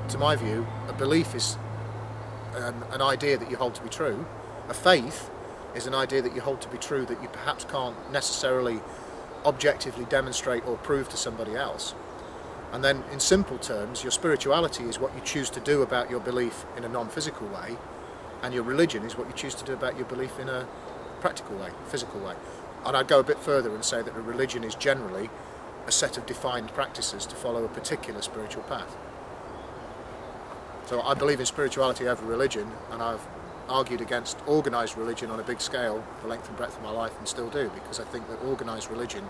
to my view, a belief is an idea that you hold to be true. A faith is an idea that you hold to be true that you perhaps can't necessarily objectively demonstrate or prove to somebody else. And then in simple terms, your spirituality is what you choose to do about your belief in a non-physical way, and your religion is what you choose to do about your belief in a practical way, physical way. And I'd go a bit further and say that a religion is generally a set of defined practices to follow a particular spiritual path. So I believe in spirituality over religion, and I've argued against organised religion on a big scale the length and breadth of my life, and still do, because I think that organised religion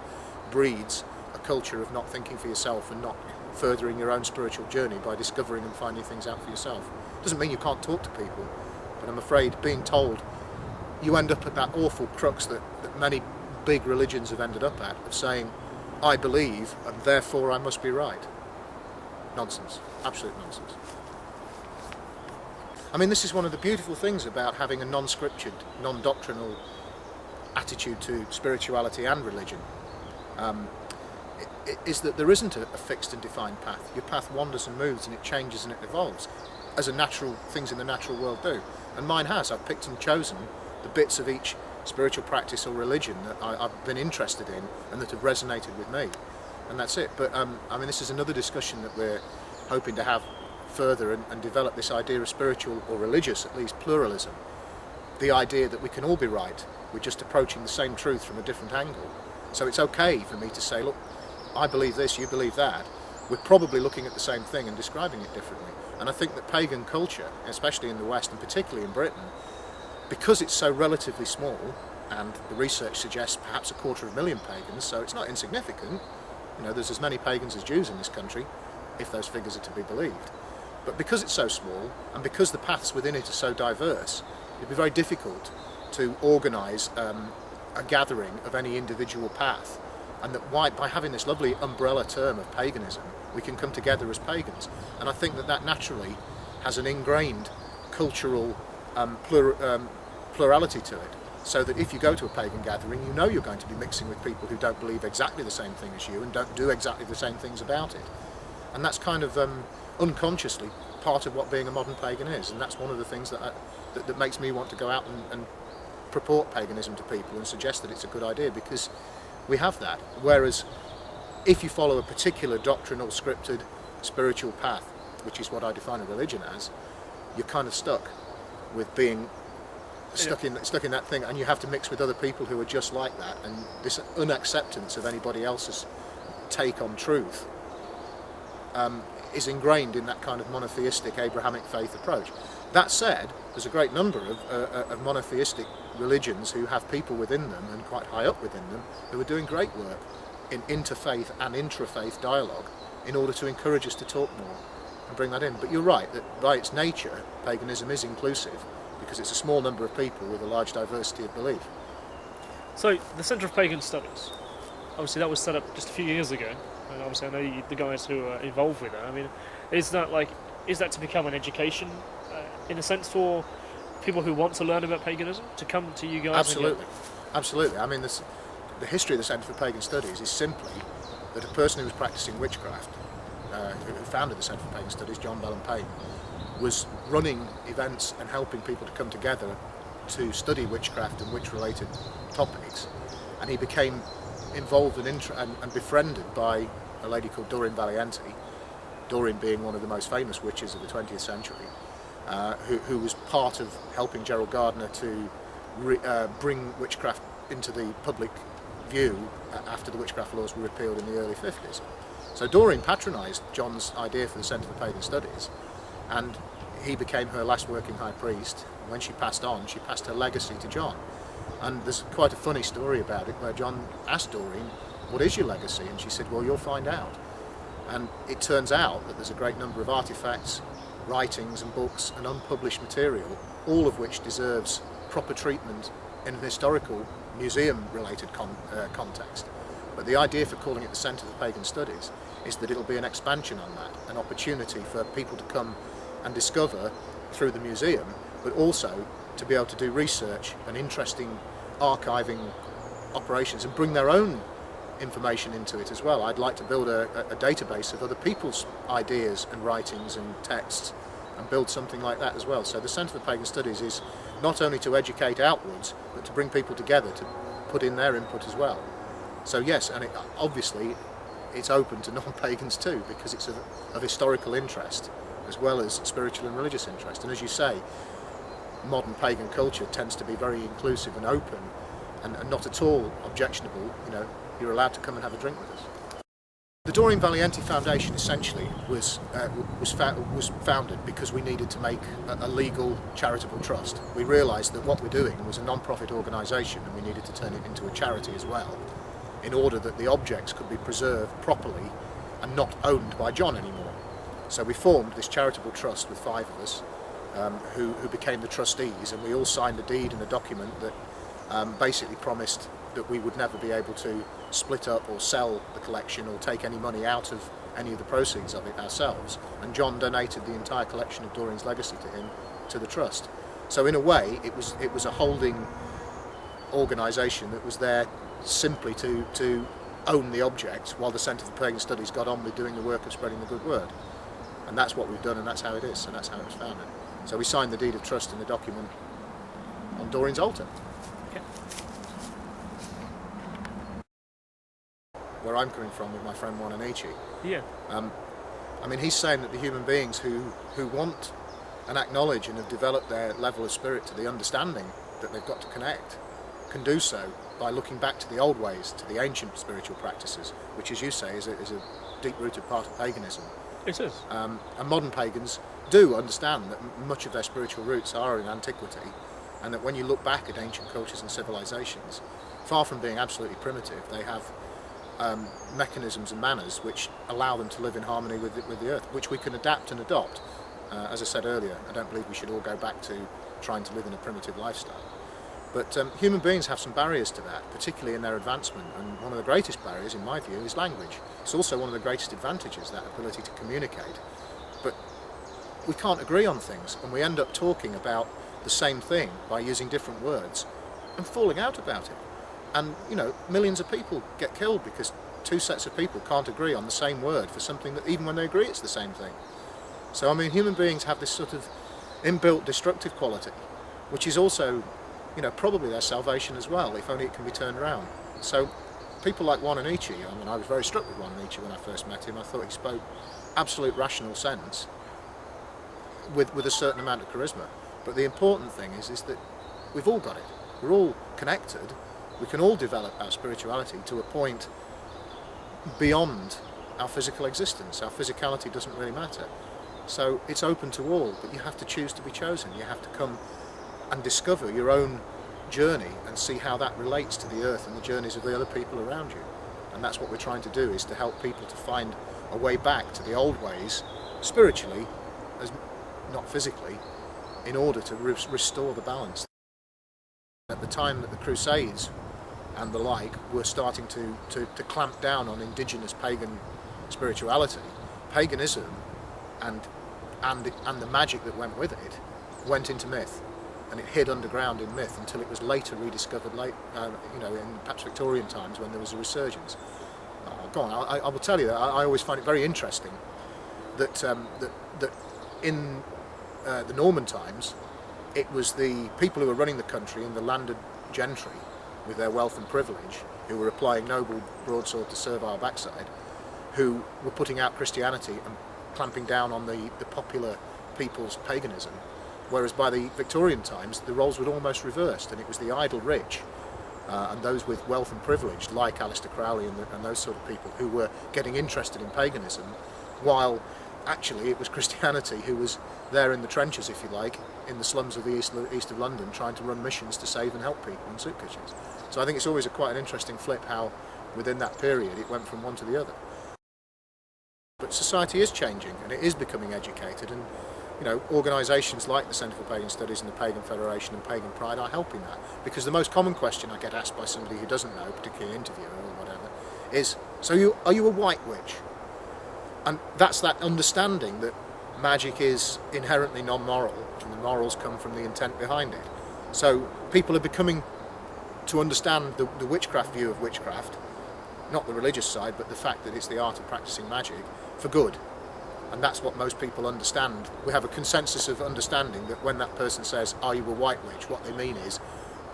breeds a culture of not thinking for yourself and not furthering your own spiritual journey by discovering and finding things out for yourself. Doesn't mean you can't talk to people, but I'm afraid being told, you end up at that awful crux that many big religions have ended up at, of saying, I believe and therefore I must be right. Nonsense. Absolute nonsense. I mean, this is one of the beautiful things about having a non-scriptured, non-doctrinal attitude to spirituality and religion, is that there isn't a fixed and defined path. Your path wanders and moves, and it changes and it evolves, as things in the natural world do. And mine has. I've picked and chosen the bits of each spiritual practice or religion that I've been interested in and that have resonated with me, and that's it. But I mean, this is another discussion that we're hoping to have further and develop this idea of spiritual, or religious at least, pluralism. The idea that we can all be right, we're just approaching the same truth from a different angle. So it's okay for me to say, look, I believe this, you believe that. We're probably looking at the same thing and describing it differently. And I think that pagan culture, especially in the West and particularly in Britain, because it's so relatively small, and the research suggests perhaps 250,000 pagans, so it's not insignificant. You know, there's as many pagans as Jews in this country, if those figures are to be believed. But because it's so small, and because the paths within it are so diverse, it'd be very difficult to organise a gathering of any individual path. And that by having this lovely umbrella term of paganism, we can come together as pagans. And I think that naturally has an ingrained cultural plurality to it. So that if you go to a pagan gathering, you know you're going to be mixing with people who don't believe exactly the same thing as you and don't do exactly the same things about it. And that's kind of unconsciously part of what being a modern pagan is, and that's one of the things that makes me want to go out and purport paganism to people and suggest that it's a good idea, because we have that. Whereas if you follow a particular doctrinal, scripted, spiritual path, which is what I define a religion as, you're kind of stuck with being stuck in that thing, and you have to mix with other people who are just like that, and this unacceptance of anybody else's take on truth is ingrained in that kind of monotheistic Abrahamic faith approach. That said, there's a great number of monotheistic religions who have people within them, and quite high up within them, who are doing great work in interfaith and intrafaith dialogue in order to encourage us to talk more and bring that in. But you're right, that by its nature, paganism is inclusive, because it's a small number of people with a large diversity of belief. So, the Centre of Pagan Studies, obviously that was set up just a few years ago, and obviously I know the guys who are involved with it. I mean, is that to become an education, in a sense, for people who want to learn about paganism, to come to you guys? Absolutely. I mean, the history of the Centre for Pagan Studies is simply that a person who was practicing witchcraft, who founded the Centre for Pagan Studies, John Bell and Payne, was running events and helping people to come together to study witchcraft and witch-related topics, and he became involved and befriended by a lady called Doreen Valiente, Doreen being one of the most famous witches of the 20th century, who was part of helping Gerald Gardner to bring witchcraft into the public view after the witchcraft laws were repealed in the early 50s. So Doreen patronised John's idea for the Centre for Pagan Studies, and he became her last working high priest. When she passed on, she passed her legacy to John. And there's quite a funny story about it, where John asked Doreen, what is your legacy? And she said, well, you'll find out. And it turns out that there's a great number of artefacts, writings and books and unpublished material, all of which deserves proper treatment in an historical museum-related context. But the idea for calling it the Centre for Pagan Studies is that it'll be an expansion on that, an opportunity for people to come and discover through the museum, but also to be able to do research and interesting archiving operations and bring their own information into it as well. I'd like to build a database of other people's ideas and writings and texts and build something like that as well. So the Centre for Pagan Studies is not only to educate outwards, but to bring people together to put in their input as well. So yes, and obviously it's open to non-pagans too, because it's of historical interest as well as spiritual and religious interest. And as you say, modern pagan culture tends to be very inclusive and open and not at all objectionable. You know, you're allowed to come and have a drink with us. The Doreen Valiente Foundation essentially was founded because we needed to make a legal charitable trust. We realised that what we're doing was a non-profit organisation, and we needed to turn it into a charity as well, in order that the objects could be preserved properly and not owned by John anymore. So we formed this charitable trust with 5 of us, who became the trustees, and we all signed a deed and a document that basically promised that we would never be able to split up or sell the collection or take any money out of any of the proceeds of it ourselves. And John donated the entire collection of Doreen's legacy to him, to the trust. So in a way, it was a holding organisation that was there simply to own the object, while the Centre for Pagan Studies got on with doing the work of spreading the good word. And that's what we've done, and that's how it is, and that's how it was founded. So we signed the deed of trust in the document on Doreen's altar. Okay. Where I'm coming from with my friend Juan Anichi. Yeah. I mean, he's saying that the human beings who want and acknowledge and have developed their level of spirit to the understanding that they've got to connect can do so by looking back to the old ways, to the ancient spiritual practices, which, as you say, is a deep-rooted part of paganism. It is. And modern pagans do understand that much of their spiritual roots are in antiquity, and that when you look back at ancient cultures and civilizations, far from being absolutely primitive, they have mechanisms and manners which allow them to live in harmony with the earth, which we can adapt and adopt. As I said earlier, I don't believe we should all go back to trying to live in a primitive lifestyle. But human beings have some barriers to that, particularly in their advancement, and one of the greatest barriers, in my view, is language. It's also one of the greatest advantages, that ability to communicate. But we can't agree on things, and we end up talking about the same thing by using different words and falling out about it. And, you know, millions of people get killed because 2 sets of people can't agree on the same word for something that, even when they agree, it's the same thing. So, I mean, human beings have this sort of inbuilt destructive quality, which is also, you know, probably their salvation as well, if only it can be turned around. So people like Juan Anichi, I mean, I was very struck with Juan Anichi when I first met him. I thought he spoke absolute rational sense with a certain amount of charisma. But the important thing is that we've all got it. We're all connected. We can all develop our spirituality to a point beyond our physical existence. Our physicality doesn't really matter. So it's open to all, but you have to choose to be chosen. You have to come and discover your own journey and see how that relates to the earth and the journeys of the other people around you. And that's what we're trying to do, is to help people to find a way back to the old ways, spiritually, as not physically, in order to restore the balance. At the time that the Crusades and the like were starting to clamp down on indigenous pagan spirituality, paganism and the magic that went with it went into myth. And it hid underground in myth until it was later rediscovered you know, in perhaps Victorian times, when there was a resurgence. Go on, I will tell you that I always find it very interesting that in the Norman times, it was the people who were running the country and the landed gentry with their wealth and privilege, who were applying noble broadsword to servile backside, who were putting out Christianity and clamping down on the popular people's paganism. Whereas by the Victorian times, the roles were almost reversed, and it was the idle rich and those with wealth and privilege, like Aleister Crowley and those sort of people, who were getting interested in paganism, while actually it was Christianity who was there in the trenches, if you like, in the slums of the east of London, trying to run missions to save and help people in soup kitchens. So I think it's always quite an interesting flip how, within that period, it went from one to the other. But society is changing, and it is becoming educated, and you know, organisations like the Centre for Pagan Studies and the Pagan Federation and Pagan Pride are helping that. Because the most common question I get asked by somebody who doesn't know, particularly an interviewer or whatever, is, so are you a white witch? And that's that understanding that magic is inherently non-moral, and the morals come from the intent behind it. So people are becoming to understand the witchcraft view of witchcraft not the religious side, but the fact that it's the art of practicing magic for good. And that's what most people understand. We have a consensus of understanding that when that person says, "Are you a white witch?" what they mean is,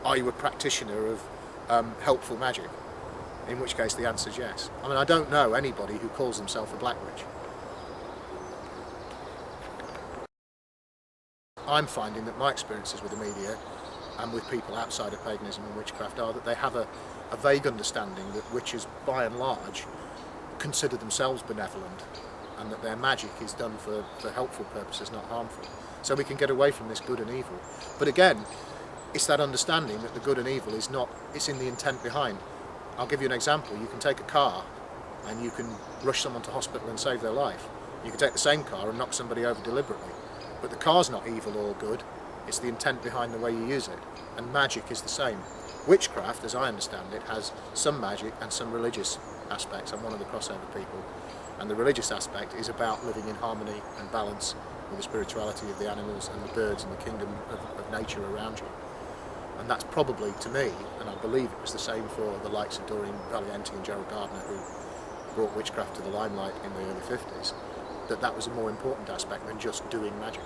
"Are you a practitioner of helpful magic?" In which case the answer is yes. I mean, I don't know anybody who calls themselves a black witch. I'm finding that my experiences with the media and with people outside of paganism and witchcraft are that they have a vague understanding that witches, by and large, consider themselves benevolent, and that their magic is done for helpful purposes, not harmful. So we can get away from this good and evil. But again, it's that understanding that the good and evil is not, it's in the intent behind. I'll give you an example. You can take a car and you can rush someone to hospital and save their life. You can take the same car and knock somebody over deliberately. But the car's not evil or good, it's the intent behind the way you use it. And magic is the same. Witchcraft, as I understand it, has some magic and some religious aspects. I'm one of the crossover people. And the religious aspect is about living in harmony and balance with the spirituality of the animals and the birds and the kingdom of nature around you. And that's probably, to me, and I believe it was the same for the likes of Doreen Valiente and Gerald Gardner, who brought witchcraft to the limelight in the early 50s, that was a more important aspect than just doing magic.